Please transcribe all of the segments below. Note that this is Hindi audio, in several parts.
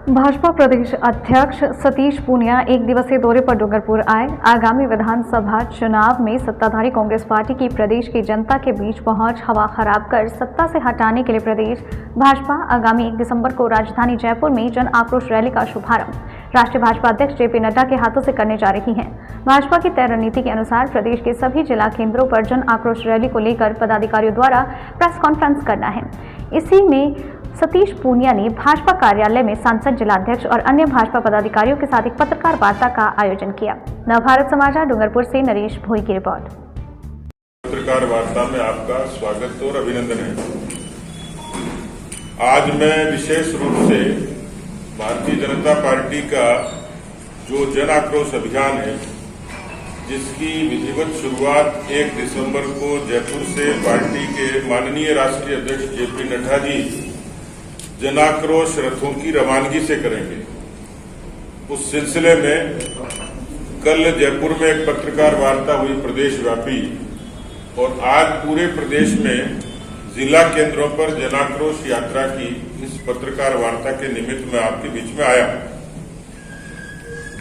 भाजपा प्रदेश अध्यक्ष सतीश पूनिया एक दिवसीय दौरे पर डूंगरपुर आए। आगामी विधानसभा चुनाव में सत्ताधारी कांग्रेस पार्टी की प्रदेश की जनता के बीच पहुंच हवा खराब कर सत्ता से हटाने के लिए प्रदेश भाजपा आगामी 1 दिसंबर को राजधानी जयपुर में जन आक्रोश रैली का शुभारंभ राष्ट्रीय भाजपा अध्यक्ष जेपी नड्डा के हाथों से करने जा रही है। भाजपा की तय रणनीति के अनुसार प्रदेश के सभी जिला केंद्रों पर जन आक्रोश रैली को लेकर पदाधिकारियों द्वारा प्रेस कॉन्फ्रेंस करना है। इसी में सतीश पूनिया ने भाजपा कार्यालय में सांसद, जिलाध्यक्ष और अन्य भाजपा पदाधिकारियों के साथ एक पत्रकार वार्ता का आयोजन किया। नवभारत समाचार डूंगरपुर से नरेश भोई की रिपोर्ट। पत्रकार वार्ता में आपका स्वागत और अभिनंदन है। आज मैं विशेष रूप से भारतीय जनता पार्टी का जो जन आक्रोश अभियान है, जिसकी विधिवत शुरुआत 1 दिसंबर को जयपुर से पार्टी के माननीय राष्ट्रीय अध्यक्ष जेपी नड्डा जी जनाक्रोश रथों की रवानगी से करेंगे। उस सिलसिले में कल जयपुर में एक पत्रकार वार्ता हुई प्रदेशव्यापी, और आज पूरे प्रदेश में जिला केंद्रों पर जनाक्रोश यात्रा की इस पत्रकार वार्ता के निमित्त में आपके बीच में आया।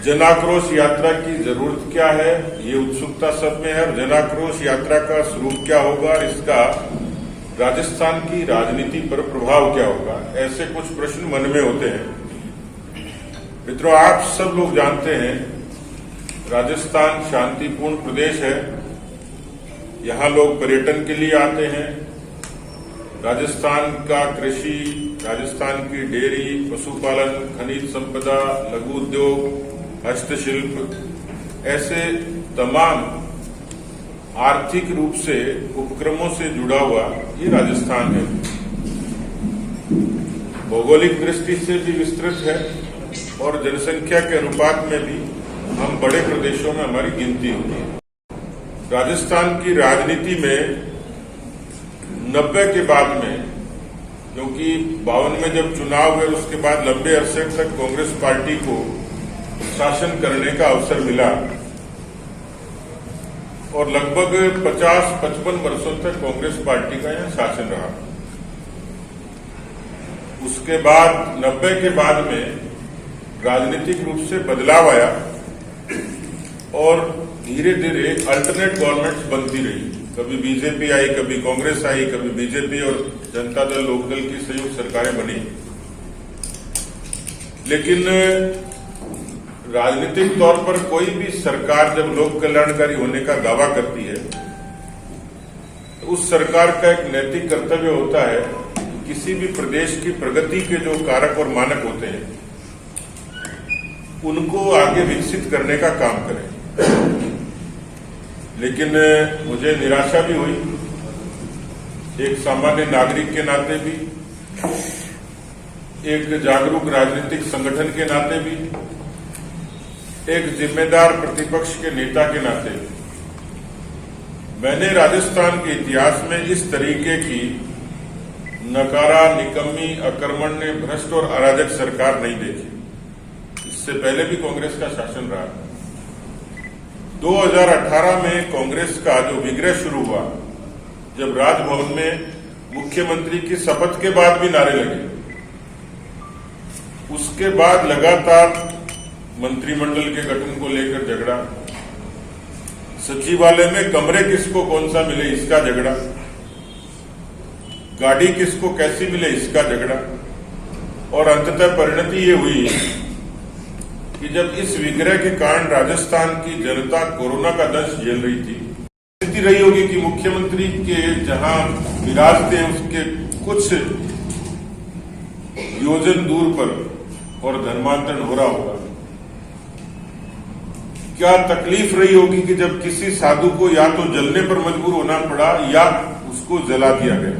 जनाक्रोश यात्रा की जरूरत क्या है, ये उत्सुकता सब में है, और जनाक्रोश यात्रा का स्वरूप क्या होगा और इसका राजस्थान की राजनीति पर प्रभाव क्या होगा, ऐसे कुछ प्रश्न मन में होते हैं। मित्रों, आप सब लोग जानते हैं राजस्थान शांतिपूर्ण प्रदेश है। यहाँ लोग पर्यटन के लिए आते हैं। राजस्थान का कृषि, राजस्थान की डेयरी, पशुपालन, खनिज संपदा, लघु उद्योग, हस्तशिल्प, ऐसे तमाम आर्थिक रूप से उपक्रमों से जुड़ा हुआ ये राजस्थान है। भौगोलिक दृष्टि से भी विस्तृत है और जनसंख्या के अनुपात में भी हम बड़े प्रदेशों में हमारी गिनती होती है। राजस्थान की राजनीति में 90 के बाद में, क्योंकि 52 में जब चुनाव हुए उसके बाद लंबे अरसे तक कांग्रेस पार्टी को शासन करने का अवसर मिला और लगभग 50-55 वर्षों तक कांग्रेस पार्टी का यहां शासन रहा। उसके बाद 90 के बाद में राजनीतिक रूप से बदलाव आया और धीरे धीरे अल्टरनेट गवर्नमेंट्स बनती रही। कभी बीजेपी आई, कभी कांग्रेस आई, कभी बीजेपी और जनता दल लोकदल की संयुक्त सरकारें बनी। लेकिन राजनीतिक तौर पर कोई भी सरकार जब लोक कल्याणकारी होने का दावा करती है तो उस सरकार का एक नैतिक कर्तव्य होता है किसी भी प्रदेश की प्रगति के जो कारक और मानक होते हैं उनको आगे विकसित करने का काम करें। लेकिन मुझे निराशा भी हुई, एक सामान्य नागरिक के नाते भी, एक जागरूक राजनीतिक संगठन के नाते भी, एक जिम्मेदार प्रतिपक्ष के नेता के नाते मैंने राजस्थान के इतिहास में इस तरीके की नकारा, निकम्मी, अकर्मण्य, भ्रष्ट और अराजक सरकार नहीं देखी। इससे पहले भी कांग्रेस का शासन रहा। 2018 में कांग्रेस का जो विग्रह शुरू हुआ, जब राजभवन में मुख्यमंत्री की शपथ के बाद भी नारे लगे, उसके बाद लगातार मंत्रिमंडल के गठन को लेकर झगड़ा, सचिवालय में कमरे किसको कौन सा मिले इसका झगड़ा, गाड़ी किसको कैसी मिले इसका झगड़ा, और अंततः परिणति ये हुई कि जब इस विग्रह के कारण राजस्थान की जनता कोरोना का दंश झेल रही थी, स्थिति रही होगी कि मुख्यमंत्री के जहां विराजते हैं उसके कुछ योजन दूर पर और धर्मांतरण हो रहा होगा। क्या तकलीफ रही होगी कि जब किसी साधु को या तो जलने पर मजबूर होना पड़ा या उसको जला दिया गया।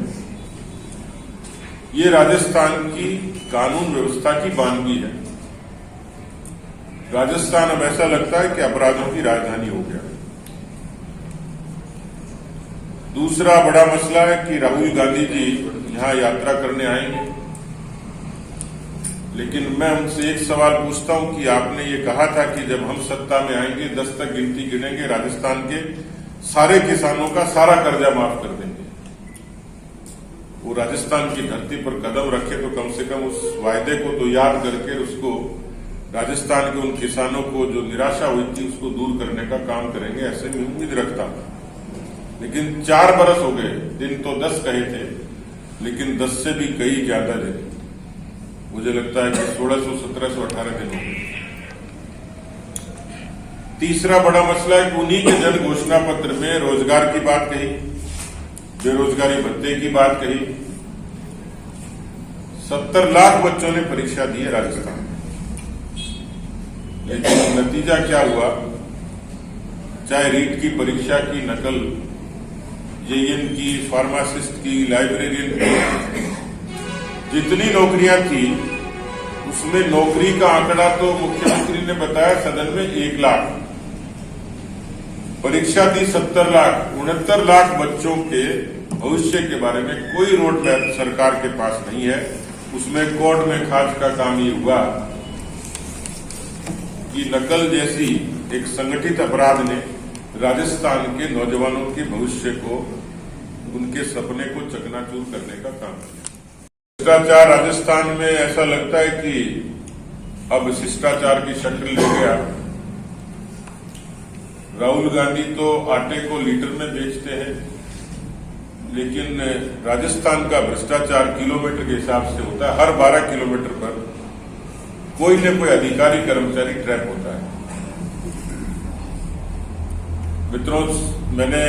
ये राजस्थान की कानून व्यवस्था की बानगी है। राजस्थान अब ऐसा लगता है कि अपराधों की राजधानी हो गया। दूसरा बड़ा मसला है कि राहुल गांधी जी यहां यात्रा करने आएंगे, लेकिन मैं उनसे एक सवाल पूछता हूं कि आपने ये कहा था कि जब हम सत्ता में आएंगे 10 तक गिनती गिनेंगे, राजस्थान के सारे किसानों का सारा कर्जा माफ कर देंगे। वो राजस्थान की धरती पर कदम रखे तो कम से कम उस वायदे को तो याद करके उसको राजस्थान के उन किसानों को जो निराशा हुई थी उसको दूर करने का काम करेंगे, ऐसे मैं उम्मीद रखता हूं। लेकिन 4 बरस हो गए, दिन तो 10 कहे थे, लेकिन 10 से भी कई ज्यादा दिन, मुझे लगता है कि 1600, 1700, 18 दिन हो गए। तीसरा बड़ा मसला है कि उन्हीं के जन घोषणा पत्र में रोजगार की बात कही, बेरोजगारी भत्ते की बात कही। 70 लाख बच्चों ने परीक्षा दी है राजस्थान में, लेकिन नतीजा क्या हुआ? चाहे रीट की परीक्षा की नकल, जेईएन की, फार्मासिस्ट की, लाइब्रेरियन की, जितनी नौकरियां थी उसमें नौकरी का आंकड़ा तो मुख्यमंत्री ने बताया सदन में 1 लाख, परीक्षा थी 70 लाख। 69 लाख बच्चों के भविष्य के बारे में कोई रोड मैप सरकार के पास नहीं है। उसमें कोर्ट में खास का काम ये हुआ कि नकल जैसी एक संगठित अपराध ने राजस्थान के नौजवानों के भविष्य को, उनके सपने को चकनाचूर करने का काम किया। शिष्टाचार राजस्थान में ऐसा लगता है कि अब शिष्टाचार की शक्ल ले गया। राहुल गांधी तो आटे को लीटर में बेचते हैं, लेकिन राजस्थान का भ्रष्टाचार किलोमीटर के हिसाब से होता है। हर 12 किलोमीटर पर कोई न कोई अधिकारी कर्मचारी ट्रैप होता है। मित्रों, मैंने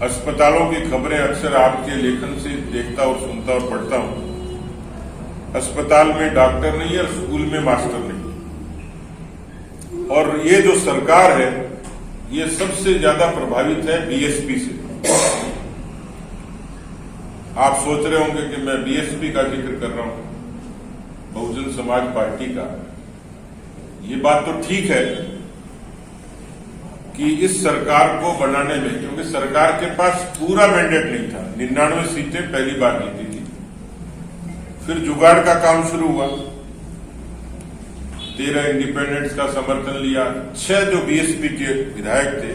अस्पतालों की खबरें अक्सर आपके लेखन से देखता और सुनता और पढ़ता हूं। अस्पताल में डॉक्टर नहीं है और स्कूल में मास्टर नहीं। और ये जो सरकार है ये सबसे ज्यादा प्रभावित है बीएसपी से। आप सोच रहे होंगे कि मैं बीएसपी का जिक्र कर रहा हूं, बहुजन समाज पार्टी का। ये बात तो ठीक है कि इस सरकार को बनाने में, क्योंकि सरकार के पास पूरा मैंडेट नहीं था, 99 सीटें पहली बार जीती थी, फिर जुगाड़ का काम शुरू हुआ, 13 इंडिपेंडेंट्स का समर्थन लिया, 6 जो बीएसपी के विधायक थे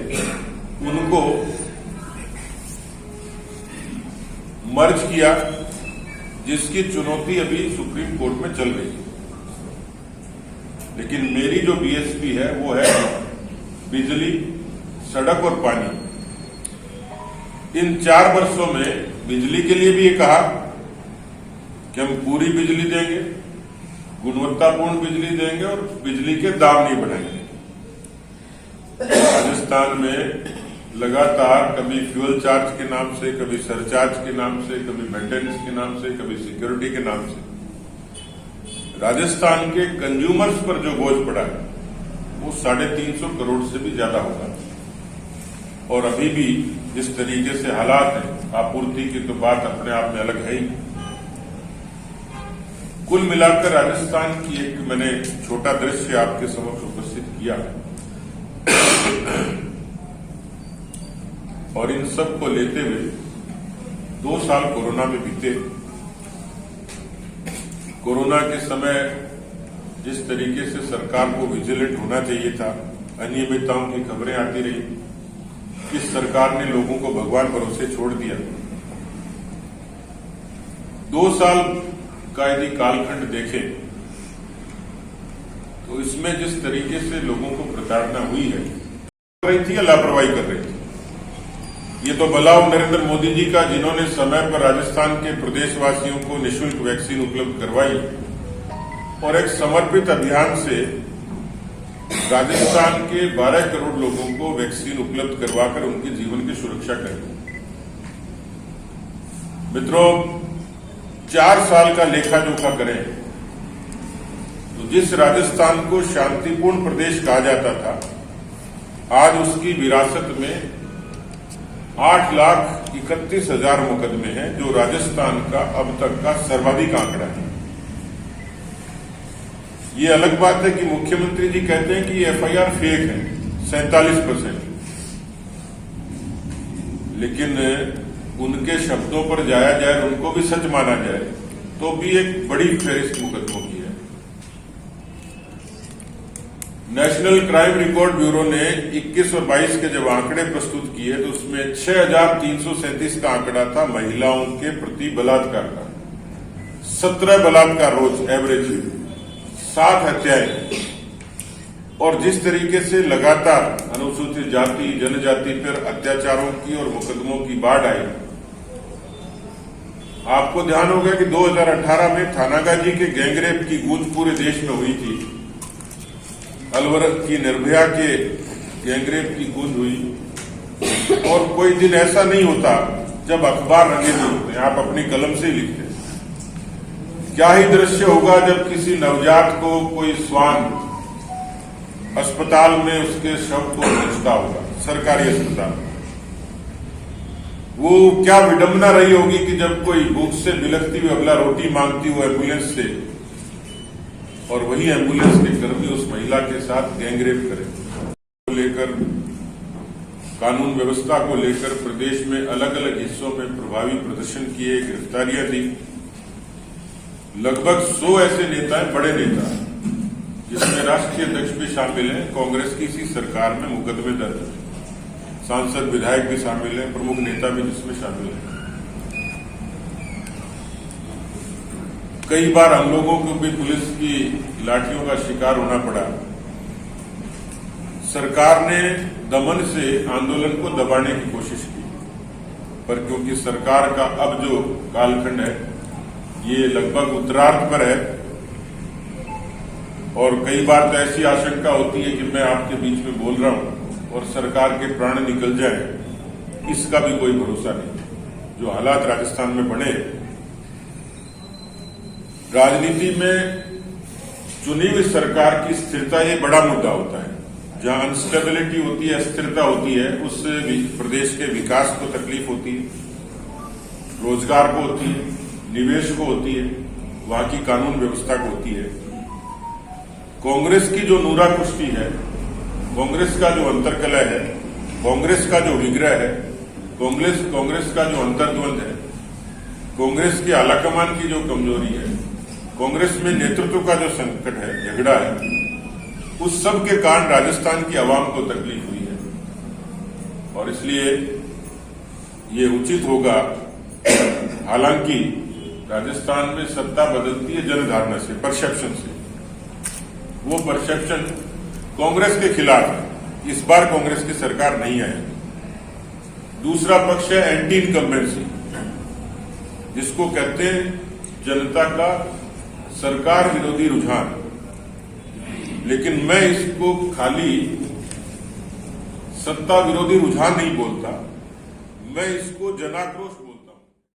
उनको मर्ज किया, जिसकी चुनौती अभी सुप्रीम कोर्ट में चल रही है। लेकिन मेरी जो बीएसपी है वो है बिजली, सड़क और पानी। इन 4 वर्षों में बिजली के लिए भी ये कहा कि हम पूरी बिजली देंगे, गुणवत्तापूर्ण बिजली देंगे और बिजली के दाम नहीं बढ़ाएंगे। राजस्थान में लगातार कभी फ्यूल चार्ज के नाम से, कभी सरचार्ज के नाम से, कभी मेंटेनेंस के नाम से, कभी सिक्योरिटी के नाम से राजस्थान के कंज्यूमर्स पर जो बोझ पड़ा है वो 350 करोड़ से भी ज्यादा होगा। और अभी भी जिस तरीके से हालात है, आपूर्ति की तो बात अपने आप में अलग है ही। कुल मिलाकर राजस्थान की एक मैंने छोटा दृश्य आपके समक्ष उपस्थित किया और इन सब को लेते हुए 2 साल कोरोना में बीते। कोरोना के समय जिस तरीके से सरकार को विजिलेंट होना चाहिए था, अनियमितताओं की खबरें आती रही, इस सरकार ने लोगों को भगवान भरोसे छोड़ दिया। 2 साल का यदि कालखंड देखें तो इसमें जिस तरीके से लोगों को प्रताड़ना हुई है, कर रही थी या लापरवाही कर रही थी। ये तो बलाव नरेंद्र मोदी जी का, जिन्होंने समय पर राजस्थान के प्रदेशवासियों को निःशुल्क वैक्सीन उपलब्ध करवाई और एक समर्पित अभियान से राजस्थान के 12 करोड़ लोगों को वैक्सीन उपलब्ध करवाकर उनके जीवन की सुरक्षा करी। मित्रों, 4 साल का लेखा जोखा करें तो जिस राजस्थान को शांतिपूर्ण प्रदेश कहा जाता था, आज उसकी विरासत में 8,31,000 मुकदमे हैं, जो राजस्थान का अब तक का सर्वाधिक आंकड़ा है। ये अलग बात है कि मुख्यमंत्री जी कहते हैं कि एफआईआर फेक है, 47%, लेकिन उनके शब्दों पर जाया जाए, उनको भी सच माना जाए, तो भी एक बड़ी फेरिस्त मुकदमों की है। नेशनल क्राइम रिकॉर्ड ब्यूरो ने 21 और 22 के जब आंकड़े प्रस्तुत किए तो उसमें 6,337 का आंकड़ा था महिलाओं के प्रति बलात्कार का। 17 बलात्कार रोज एवरेज, 7 हत्याएं। और जिस तरीके से लगातार अनुसूचित जाति जनजाति पर अत्याचारों की और मुकदमों की बाढ़ आई, आपको ध्यान होगा कि 2018 में थानागाजी के गैंगरेप की गूंज पूरे देश में हुई थी। अलवर की निर्भया के गैंगरेप की गूंज हुई। और कोई दिन ऐसा नहीं होता जब अखबार रंगे नहीं होते, आप अपनी कलम से ही लिखते हैं। क्या ही दृश्य होगा जब किसी नवजात को कोई स्वान अस्पताल में उसके शव को पहुंचता होगा, सरकारी अस्पताल। वो क्या विडंबना रही होगी कि जब कोई भूख से बिलखती हुई अबला रोटी मांगती हुई एम्बुलेंस से, और वही एम्बुलेंस के कर्मी उस महिला के साथ गैंगरेप करें। लेकर कानून व्यवस्था को लेकर प्रदेश में अलग अलग हिस्सों में प्रभावी प्रदर्शन किए, गिरफ्तारियां दी। लगभग 100 ऐसे नेता हैं, बड़े नेता, जिसमें राष्ट्रीय अध्यक्ष भी शामिल हैं। कांग्रेस की इसी सरकार में मुकदमे दर्ज हैं। सांसद विधायक भी शामिल हैं, प्रमुख नेता भी जिसमें शामिल हैं। कई बार हम लोगों को भी पुलिस की लाठियों का शिकार होना पड़ा। सरकार ने दमन से आंदोलन को दबाने की कोशिश की, पर क्योंकि सरकार का अब जो कालखंड है ये लगभग उत्तरार्ध पर है, और कई बार तो ऐसी आशंका होती है कि मैं आपके बीच में बोल रहा हूं और सरकार के प्राण निकल जाए, इसका भी कोई भरोसा नहीं। जो हालात राजस्थान में बने, राजनीति में चुनी हुई सरकार की स्थिरता ये बड़ा मुद्दा होता है। जहां अनस्टेबिलिटी होती है, अस्थिरता होती है, उससे प्रदेश के विकास को तकलीफ होती है, रोजगार को होती है, निवेश को होती है, वहां की कानून व्यवस्था को होती है। कांग्रेस की जो नूरा कुश्ती है, कांग्रेस का जो अंतर्कलह है, कांग्रेस का जो विग्रह है, कांग्रेस का जो अंतर्द्वंद है, कांग्रेस के आलाकमान की जो कमजोरी है, कांग्रेस में नेतृत्व का जो संकट है, झगड़ा है, उस सब के कारण राजस्थान की आवाम को तकलीफ हुई है। और इसलिए ये उचित होगा, हालांकि राजस्थान में सत्ता बदलती है जनधारणा से, परसेप्शन से। वो परसेप्शन कांग्रेस के खिलाफ है। इस बार कांग्रेस की सरकार नहीं आई। दूसरा पक्ष है एंटी इनकम्बेंसी, जिसको कहते हैं जनता का सरकार विरोधी रुझान। लेकिन मैं इसको खाली सत्ता विरोधी रुझान नहीं बोलता, मैं इसको जनाक्रोश